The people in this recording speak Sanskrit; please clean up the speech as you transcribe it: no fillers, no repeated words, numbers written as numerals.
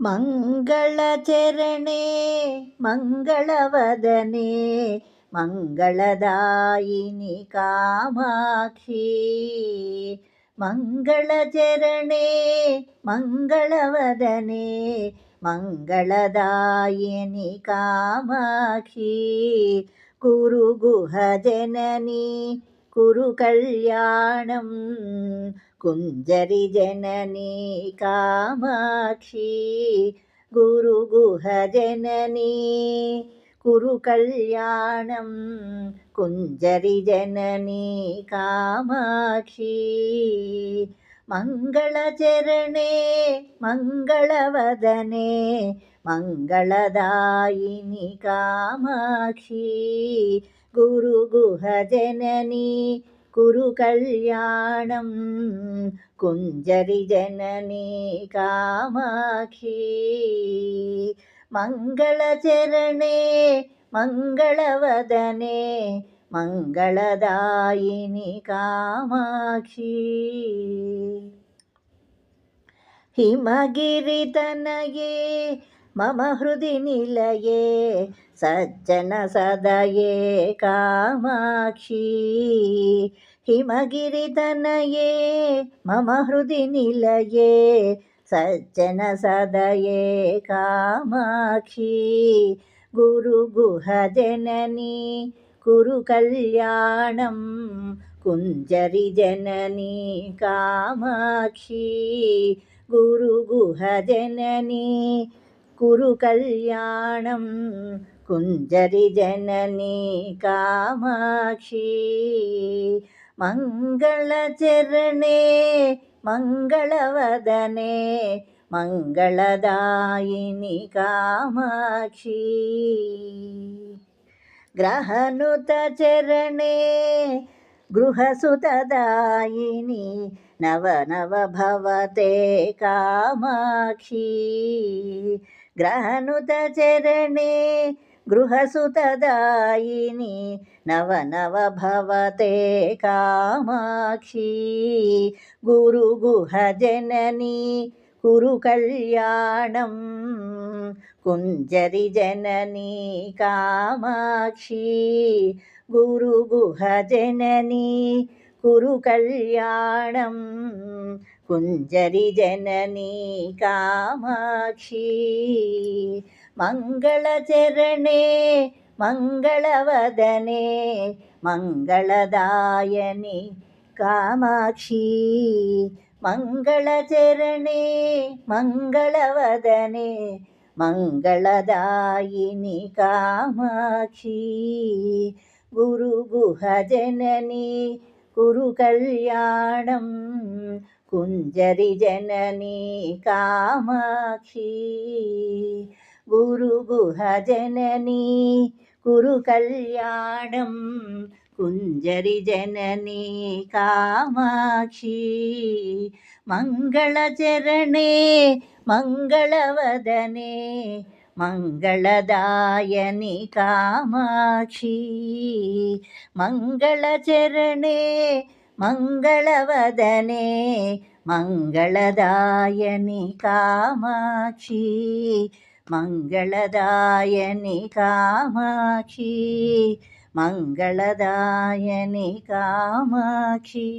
ಮಂಗಳಚರಣೆ ಮಂಗಳವದನೆ ಮಂಗಳದಾಯಿನಿ ಕಾಮಾಕ್ಷಿ. ಮಂಗಳಚರಣೆ ಮಂಗಳವದನೆ ಮಂಗಳದಾಯಿನಿ ಕಾಮಾಕ್ಷಿ. ಕುರುಗುಹ ಜನನಿ ಕುರು ಕಲ್ಯಾಣಂ ಕುಂಜರಿ ಜನನಿ ಕಾಮಾಕ್ಷಿ. ಗುರುಗುಹ ಜನನಿ ಕುರು ಕಲ್ಯಾಣಂ ಕುಂಜರಿ ಜನನಿ ಕಾಮಾಕ್ಷಿ. ಮಂಗಳಚರಣೆ ಮಂಗಳವದನೆ ಮಂಗಳದಾಯಿನಿ ಕಾಮಾಕ್ಷಿ. ಗುರುಗುಹ ಜನನಿ ಕುರು ಕಲ್ಯಾಣಂ ಕುಂಜರಿ ಜನನಿ ಕಾಮಾಕ್ಷಿ. ಮಂಗಳಚರಣೆ ಮಂಗಳವದನೆ ಮಂಗಳದಾಯಿನಿ ಕಾಮಾಕ್ಷಿ. ಹಿಮಗಿರಿತನಯೇ ಮಮ ಹೃದಿ ನಿಲಯೇ ಸಜ್ಜನ ಸದಯೇ ಕಾಮಾಕ್ಷಿ. ಹಿಮಗಿರಿತನಯೇ ಮಮ ಹೃದಿ ನಿಲಯೇ ಸಜ್ಜನ ಸದಯೇ ಕಾಮಾಕ್ಷಿ. ಗುರುಗುಹ ಜನನಿ ಕುರು ಕಲ್ಯಾಣಂ ಕುಂಜರಿ ಜನನಿ ಕಾಮಾಕ್ಷಿ. ಗುರುಗುಹ ಜನನಿ ಕುರು ಕಲ್ಯಾಣಂ ಕುಂಜರಿ ಜನನಿ ಕಾಮಾಕ್ಷಿ. ಮಂಗಳಚರಣೆ ಮಂಗಳವದನೆ ಮಂಗಳದಾಯಿನಿ ಕಾಮಾಕ್ಷಿ. ಗ್ರಹನುತ ಚರಣೆ ಗೃಹಸುತದಾಯಿನಿ ನವನವ ಭವತೆ ಕಾಮಾಕ್ಷಿ. ಗ್ರಹನುತ ಚರಣೆ ಗೃಹಸುತದಾಯಿನಿ ನವನವ ಭವತೆ ಕಾಮಾಕ್ಷಿ. ಗುರುಗುಹ ಜನನಿ ಕುರು ಕಲ್ಯಾಣಂ ಕುಂಜರಿ ಜನನಿ ಕಾಮಾಕ್ಷಿ. ಗುರುಗುಹ ಜನನಿ ಕುರು ಕಲ್ಯಾಣಂ ಕುಂಜರಿ ಜನನಿ ಕಾಮಾಕ್ಷಿ. ಮಂಗಳಚರಣೆ ಮಂಗಳವದನೆ ಮಂಗಳದಾಯನಿ ಕಾಮಾಕ್ಷಿ. ಮಂಗಳಚರಣೆ ಮಂಗಳವದನೆ ಮಂಗಳದಾಯಿನಿ ಕಾಮಾಕ್ಷಿ. ಗುರುಗುಹ ಜನನಿ ಕುರು ಕಲ್ಯಾಣಂ ಕುಂಜರಿ ಜನನಿ ಕಾಮಾಕ್ಷಿ. ಗುರುಗುಹ ಜನನಿ ಕುರು ಕಲ್ಯಾಣಂ ಕುಂಜರಿ ಜನನಿ ಕಾಮಾಕ್ಷಿ. ಮಂಗಳಚರಣೆ ಮಂಗಳವದನೆ ಮಂಗಳದಾಯನಿ ಕಾಮಾಕ್ಷಿ. ಮಂಗಳಚರಣೆ ಮಂಗಳವದನೆ ಮಂಗಳದಾಯನಿ ಕಾಮಾಕ್ಷಿ. ಮಂಗಳದಾಯನಿ ಕಾಮಾಕ್ಷಿ. ಮಂಗಳದಾಯನಿ ಕಾಮಾಕ್ಷಿ.